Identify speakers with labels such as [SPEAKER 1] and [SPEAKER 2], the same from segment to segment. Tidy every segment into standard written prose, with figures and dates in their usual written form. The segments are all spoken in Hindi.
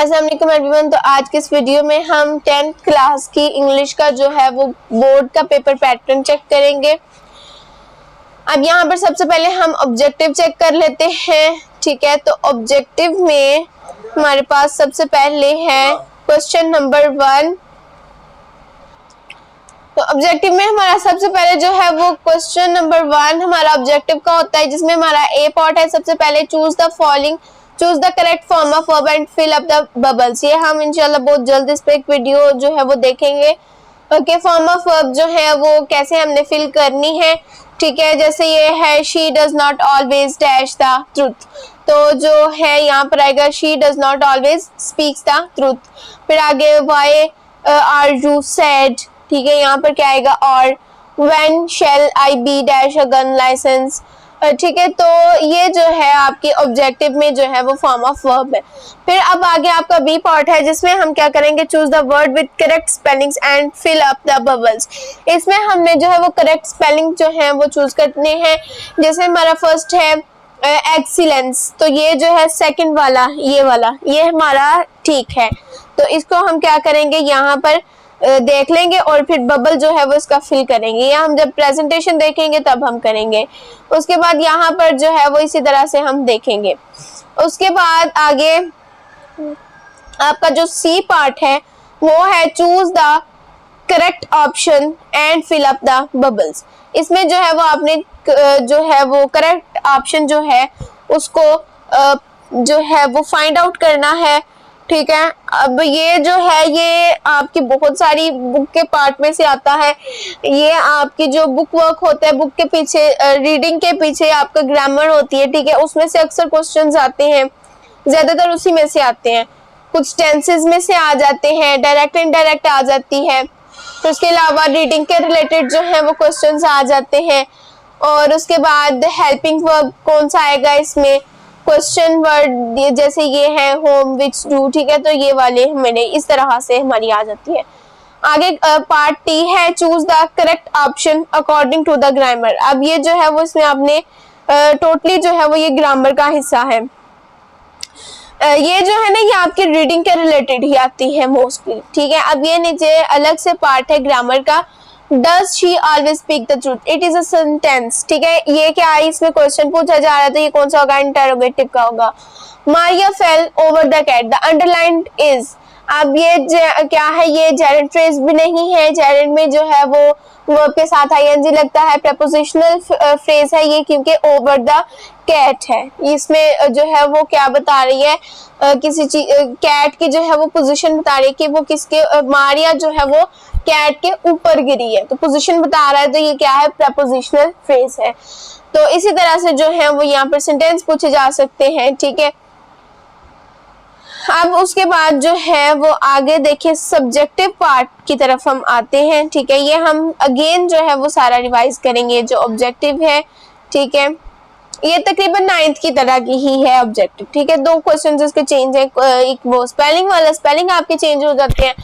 [SPEAKER 1] अस्सलाम वालेकुम एवरीवन। तो आज के इस वीडियो में हम 10th क्लास की इंग्लिश का जो है वो बोर्ड का पेपर पैटर्न चेक करेंगे। अब यहाँ पर सबसे पहले हम ऑब्जेक्टिव चेक कर लेते हैं। ठीक है, तो ऑब्जेक्टिव में हमारे पास सबसे पहले है क्वेश्चन नंबर 1। तो ऑब्जेक्टिव में हमारा सबसे पहले जो है वो क्वेश्चन नंबर 1 हमारा ऑब्जेक्टिव का होता है, जिसमें हमारा ए पार्ट है। सबसे पहले choose the correct form of verb and fill up the bubbles. ये हम इंशाल्लाह बहुत जल्द इस पे एक वीडियो जो है वो देखेंगे। ओके, फॉर्म ऑफ वर्ब जो है वो कैसे हमने फिल करनी है। ठीक है, जैसे ये है she does not always dash the truth, तो जो है यहाँ पर आएगा she does not always speaks the truth. फिर आगे वाई आर यू सैड, ठीक है, यहाँ पर क्या आएगा, और when shall I be dash a gun license. ठीक है, तो ये जो है आपके ऑब्जेक्टिव में जो है वो फॉर्म ऑफ वर्ब है। फिर अब आगे आपका बी पार्ट है, जिसमें हम क्या करेंगे, choose the word with correct spellings and fill up the bubbles. इसमें हमने जो है वो करेक्ट स्पेलिंग जो है वो चूज करने हैं। जैसे हमारा फर्स्ट है एक्सीलेंस, तो ये जो है सेकंड वाला ये हमारा ठीक है। तो इसको हम क्या करेंगे, यहाँ पर देख लेंगे और फिर बबल जो है वो इसका फिल करेंगे, या हम जब प्रेजेंटेशन देखेंगे तब हम करेंगे। उसके बाद यहाँ पर जो है वो इसी तरह से हम देखेंगे। उसके बाद आगे आपका जो सी पार्ट है वो है choose the correct option and fill up the bubbles. इसमें जो है वो आपने जो है वो करेक्ट ऑप्शन जो है उसको जो है वो फाइंड आउट करना है। ठीक है, अब ये जो है ये आपकी बहुत सारी बुक के पार्ट में से आता है। ये आपकी जो बुक वर्क होता है, बुक के पीछे रीडिंग के पीछे आपका ग्रामर होती है। ठीक है, उसमें से अक्सर क्वेश्चंस आते हैं, ज्यादातर उसी में से आते हैं। कुछ टेंसेस में से आ जाते हैं, डायरेक्ट इनडायरेक्ट आ जाती है। तो उसके अलावा रीडिंग के रिलेटेड जो है वो क्वेश्चंस आ जाते हैं। और उसके बाद हेल्पिंग वर्ब कौन सा आएगा इसमें, क्वेश्चन वर्ड जैसे ये है होम विच डू। ठीक है, तो ये वाले हमारे इस तरह से हमारी आ जाती है। आगे पार्ट टी है choose the correct option according to the grammar. अब ये जो है वो इसमें आपने टोटली जो है वो ये ग्रामर का हिस्सा है। ये जो है ना ये आपकी रीडिंग के रिलेटेड ही आती है मोस्टली। ठीक है, अब ये नीचे अलग से पार्ट है ग्रामर का, Does she always speak the truth? It is a sentence। ठीक है, ये क्या है, इसमें क्वेश्चन पूछा जा रहा है, तो ये कौन सा होगा, इंटरोगेटिव का होगा। Maria fell over the cat, the underlined is। अब ये क्या है, ये जेरेंट फ्रेज भी नहीं है। जेरेंट में जो है वो वर्ब के साथ आईएनजी लगता है। प्रपोजिशनल फ्रेज है ये, क्योंकि ओवर द कैट है। इसमें जो है वो क्या बता रही है, किसी चीज कैट की जो है वो पोजीशन बता रही है कि वो किसके, मारिया जो है वो कैट के ऊपर गिरी है, तो पोजीशन बता रहा है। तो ये क्या है, प्रपोजिशनल फ्रेज है। तो इसी तरह से जो है वो यहाँ पर सेंटेंस पूछे जा सकते हैं। ठीक है, अब उसके बाद जो है वो आगे देखिए सब्जेक्टिव पार्ट की तरफ हम आते हैं। ठीक है, ये हम अगेन जो है वो सारा रिवाइज करेंगे जो ऑब्जेक्टिव है। ठीक है, ये तकरीबन 9th की तरह की ही है ऑब्जेक्टिव। ठीक है, 2 क्वेश्चन इसके चेंज है, एक वो स्पेलिंग वाला, स्पेलिंग आपके चेंज हो जाते हैं,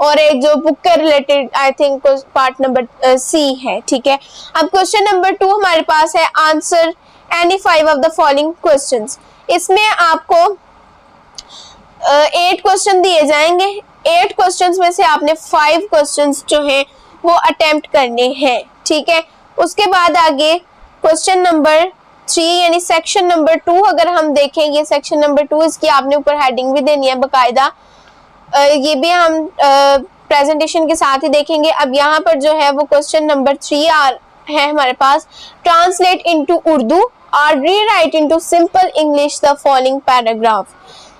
[SPEAKER 1] और एक जो बुक के related I think part number C है। ठीक है, अब क्वेश्चन नंबर 2 हमारे पास है answer any 5 of the following questions. इसमें आपको 8 क्वेश्चन दिए जाएंगे। 8 क्वेश्चंस में से आपने 5 क्वेश्चंस जो हैं वो अटेम्प्ट करने हैं। ठीक है, उसके बाद आगे क्वेश्चन नंबर 3 यानी सेक्शन नंबर 2 अगर हम देखें, ये सेक्शन नंबर 2, इसकी आपने ऊपर हेडिंग भी देनी है बाकायदा। ये भी हम प्रेजेंटेशन के साथ ही देखेंगे। अब यहाँ पर जो है वो क्वेश्चन नंबर 3 है हमारे पास, ट्रांसलेट इनटू उर्दू और rewrite into simple English the following paragraph.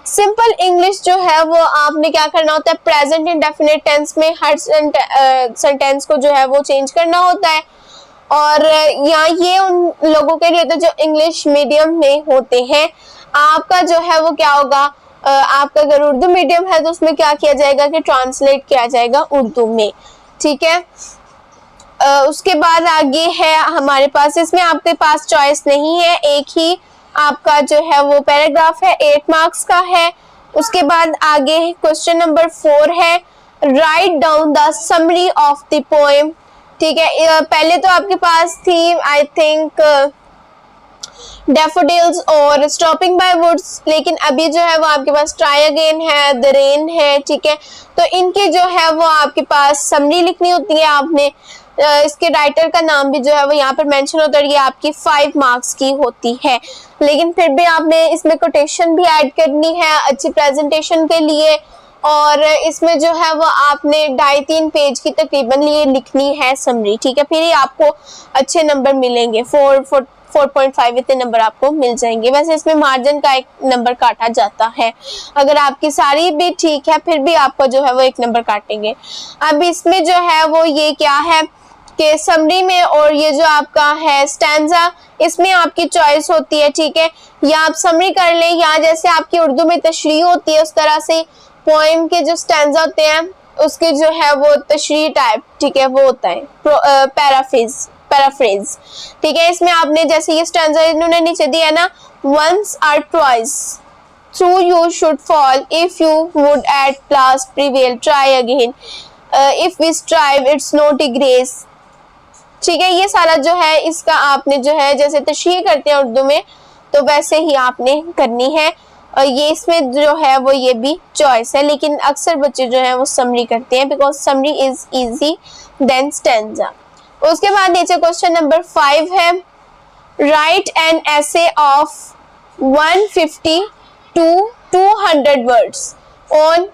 [SPEAKER 1] Simple English जो है वो आपने क्या करना होता है, प्रेजेंट इंडेफिनिट टेंस में हर सेंटेंस को जो है वो चेंज करना होता है। और यहाँ ये उन लोगों के लिए तो जो इंग्लिश मीडियम में होते हैं। आपका जो है वो क्या होगा, आपका अगर उर्दू मीडियम है तो उसमें क्या किया जाएगा कि ट्रांसलेट किया जाएगा उर्दू में। ठीक है, उसके बाद आगे है हमारे पास, इसमें आपके पास चॉइस नहीं है, एक ही आपका जो है वो पैराग्राफ है, 8 मार्क्स का है। उसके बाद आगे क्वेश्चन नंबर 4 है write down the summary of the poem. ठीक है, पहले तो आपके पास थी आई थिंक डैफोडिल्स और स्टॉपिंग बाय वुड्स, लेकिन अभी जो है वो आपके पास ट्राई अगेन है, द रेन है, ठीक है। तो इनकी जो है वो आपके पास समरी लिखनी होती है आपने। इसके राइटर का नाम भी जो है वो यहाँ पर मेंशन होता है, ये आपकी 5 मार्क्स की होती है, लेकिन फिर भी आपने इसमें कोटेशन भी ऐड करनी है अच्छी प्रेजेंटेशन के लिए। और इसमें जो है वो आपने 2.5-3 पेज की तकरीबन लिए लिखनी है समरी, ठीक है। फिर ही आपको अच्छे नंबर मिलेंगे, 4.5 इतने नंबर आपको मिल जाएंगे। वैसे इसमें मार्जिन का 1 नंबर काटा जाता है, अगर आपकी सारी भी ठीक है फिर भी आपको जो है वो 1 नंबर काटेंगे। अब इसमें जो है वो ये क्या है कि समरी में और ये जो आपका है स्टैंजा, इसमें आपकी चॉइस होती है, ठीक है। या आप समरी कर लें, या जैसे आपकी उर्दू में तशरीह होती है उस तरह से पोएम के जो स्टैंजा होते हैं उसके जो है वो तशरीह टाइप, ठीक है, वो होता है पैराफ्रेज, ठीक है। इसमें आपने जैसे ये स्टैंजा इन्होंने नीचे दिया है ना, once or twice through you should fall, if you would at last prevail try again, if we strive it's not a grace, ठीक है। ये सारा जो है इसका आपने जो है जैसे तशरीह करते हैं उर्दू में तो वैसे ही आपने करनी है। ये इसमें जो है वो ये भी चॉइस है, लेकिन अक्सर बच्चे जो है वो समरी करते हैं because summary is easy than stanza. उसके बाद नीचे क्वेश्चन नंबर 5 है, write an essay of 150 to 200 words on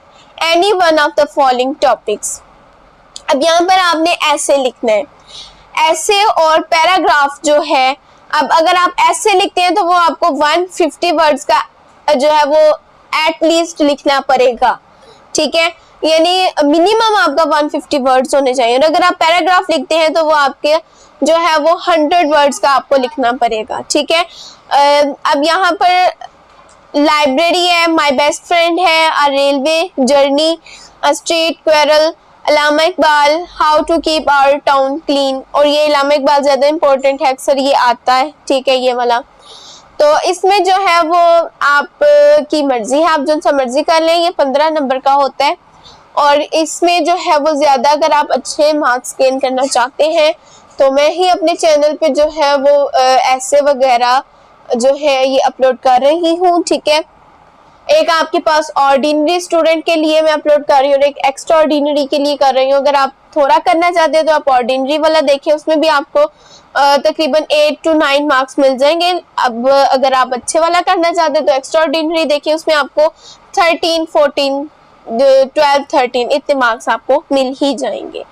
[SPEAKER 1] any one of the following topics. अब यहाँ पर आपने ऐसे लिखना है, ऐसे और पैराग्राफ जो है, अब अगर आप ऐसे लिखते हैं तो वो आपको 150 वर्ड्स का जो है वो एटलीस्ट लिखना पड़ेगा, ठीक है, यानी मिनिमम आपका 150 वर्ड्स होने चाहिए। और अगर आप पैराग्राफ लिखते हैं तो वो आपके जो है वो 100 वर्ड्स का आपको लिखना पड़ेगा, ठीक है। अब यहाँ पर लाइब्रेरी है, माय बेस्ट फ्रेंड है, a railway journey, a street quarrel, Allama Iqbal, how to keep our town clean, और ये अल्लामा इकबाल ज्यादा इंपॉर्टेंट है, अक्सर ये आता है, ठीक है, ये वाला। तो इसमें जो है वो आप की मर्जी है, आप जो सा मर्जी कर लें। ये 15 नंबर का होता है और इसमें जो है वो ज्यादा अगर आप अच्छे मार्क्स गेन करना चाहते हैं तो मैं ही अपने चैनल पे जो है वो ऐसे वगैरह जो है ये अपलोड कर रही हूँ, ठीक है। एक आपके पास ऑर्डिनरी स्टूडेंट के लिए मैं अपलोड कर रही हूँ और एक एक्स्ट्रा ऑर्डिनरी के लिए कर रही हूँ। अगर आप थोड़ा करना चाहते हैं तो आप ऑर्डिनरी वाला देखिए, उसमें भी आपको तकरीबन 8 to 9 मार्क्स मिल जाएंगे। अब अगर आप अच्छे वाला करना चाहते हैं तो एक्स्ट्रा ऑर्डिनरी देखिए, उसमें आपको 13, 14, 12, 13 इतने मार्क्स आपको मिल ही जाएंगे।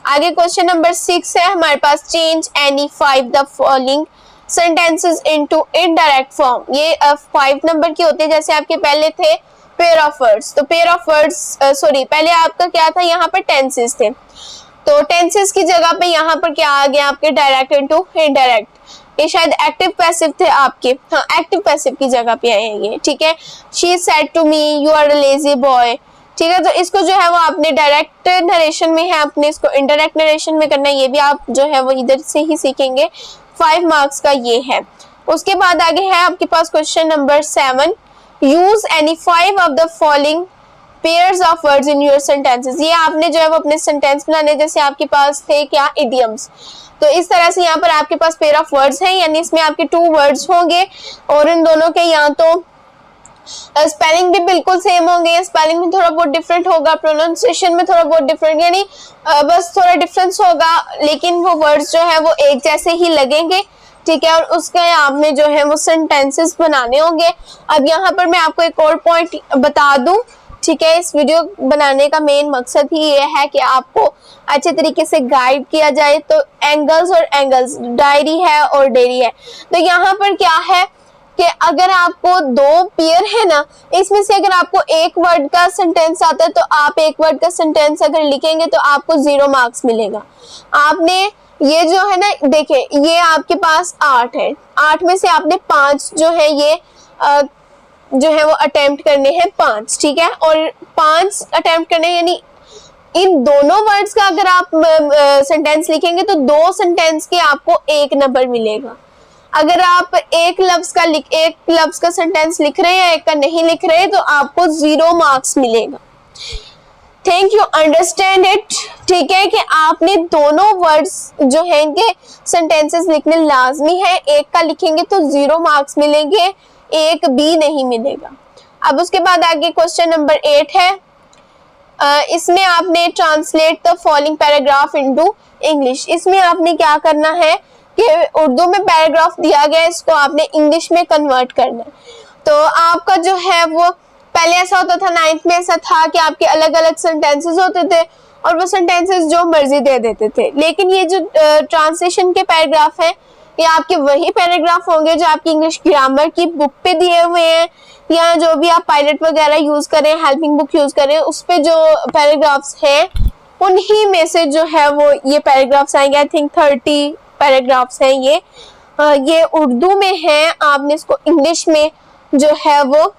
[SPEAKER 1] आगे क्वेश्चन नंबर 6 है हमारे पास, change any 5 the following sentences into indirect form। ये 5 नंबर की होते हैं, जैसे आपके पहले थे पेयर ऑफ वर्ड्स, तो पेयर ऑफ वर्ड्स सॉरी पहले आपका क्या था, यहाँ पर टेंसेस थे, तो टेंसेस की जगह पे यहाँ पर क्या आ गया आपके डायरेक्ट इनटू इनडायरेक्ट। ये शायद एक्टिव पैसिव थे आपके, हाँ एक्टिव पैसिव की जगह पे आए हैं ये, ठीक है। She said to me you are a lazy boy, ठीक है। तो इसको जो है वो आपने डायरेक्ट नरेशन में है, आपने इसको इनडायरेक्ट नरेशन में करना है, ये भी आप जो है वो इधर से ही सीखेंगे। 5 मार्क्स का ये है। उसके बाद आगे है आपके पास question number 7, use any 5 of the following pairs of words in your sentences. ये आपने जो है वो अपने सेंटेंस बनाने, जैसे आपके पास थे क्या इडियम्स, तो इस तरह से यहाँ पर आपके पास पेयर ऑफ वर्ड्स हैं, यानी इसमें आपके 2 वर्ड्स होंगे और इन दोनों के यहाँ तो स्पेलिंग भी बिल्कुल सेम होंगे, स्पेलिंग में थोड़ा बहुत डिफरेंट होगा, प्रोनाउंसिएशन में थोड़ा बहुत डिफरेंट, यानी बस थोड़ा डिफरेंस होगा, लेकिन वो वर्ड्स जो है वो एक जैसे ही लगेंगे, ठीक है। और उसके आपने जो है वो सेंटेंसेस बनाने होंगे। अब यहाँ पर मैं आपको एक और पॉइंट बता दूं, ठीक है, इस वीडियो बनाने का मेन मकसद ही ये है कि आपको अच्छे तरीके से गाइड किया जाए। तो एंगल्स और एंगल्स, डायरी है और डेयरी है, तो यहाँ पर क्या है कि अगर आपको 2 पेयर है ना, इसमें से अगर आपको एक वर्ड का सेंटेंस आता है तो आप एक वर्ड का सेंटेंस अगर लिखेंगे तो आपको 0 मार्क्स मिलेगा। आपने ये जो है ना, देखें ये आपके पास 8 है, 8 में से आपने 5 जो है ये जो है वो अटेम्प्ट करने हैं 5, ठीक है, और 5 अटेम्प्ट करने यानी इन दोनों वर्ड्स का अगर आप सेंटेंस लिखेंगे तो 2 सेंटेंस के आपको 1 नंबर मिलेगा। अगर आप एक लफ्ज का सेंटेंस लिख रहे हैं, एक का नहीं लिख रहे, तो आपको 0 मार्क्स मिलेगा, थिंक यू अंडरस्टैंड इट। ठीक है कि आपने दोनों वर्ड्स जो है इनके सेंटेंसेस लिखने लाजमी है। एक का लिखेंगे तो 0 मार्क्स मिलेंगे, एक भी नहीं मिलेगा। अब उसके बाद आगे क्वेश्चन नंबर 8 है। इसमें आपने translate the following paragraph into English. इसमें आपने क्या करना है कि उर्दू में पैराग्राफ दिया गया है, इसको आपने इंग्लिश में कन्वर्ट करना है। तो आपका जो है वो पहले ऐसा होता था, 9th में ऐसा था कि आपके अलग अलग सेंटेंसेस होते थे और वो सेंटेंसेस जो मर्जी दे देते थे। लेकिन ये जो ट्रांसलेशन के पैराग्राफ हैं, ये आपके वही पैराग्राफ होंगे जो आपकी इंग्लिश ग्रामर की बुक पे दिए हुए हैं, या जो भी आप पायलट वगैरह यूज करें, हेल्पिंग बुक यूज करें, उस पे जो पैराग्राफ्स हैं उन्हीं में से जो है वो ये पैराग्राफ्स आएंगे। आई थिंक 30 पैराग्राफ्स हैं ये उर्दू में है। आपने इसको इंग्लिश में जो है वो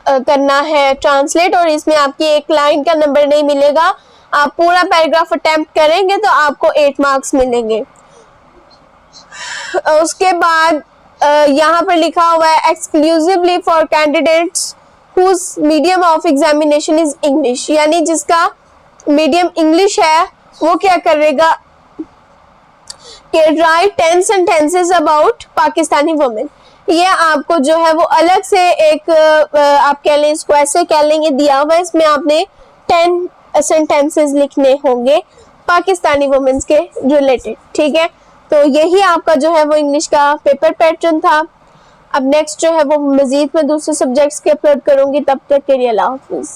[SPEAKER 1] करना है ट्रांसलेट, और इसमें आपकी एक लाइन का नंबर नहीं मिलेगा। आप पूरा पैराग्राफ अटेम्प्ट करेंगे तो आपको 8 मार्क्स मिलेंगे। उसके बाद यहाँ पर लिखा हुआ है exclusively for candidates whose medium of examination is English, यानी जिसका मीडियम इंग्लिश है वो क्या करेगा कि write 10 sentences about Pakistani women. ये आपको जो है वो अलग से एक आप कह लें, इसको ऐसे कह लेंगे, दिया हुआ है। इसमें आपने 10 सेंटेंसेस लिखने होंगे पाकिस्तानी वुमेन्स के रिलेटेड। ठीक है, तो यही आपका जो है वो इंग्लिश का पेपर पैटर्न था। अब नेक्स्ट जो है वो मजीद में दूसरे सब्जेक्ट्स के अपलोड करूंगी। तब तक के लिए अल्लाह हाफिज़।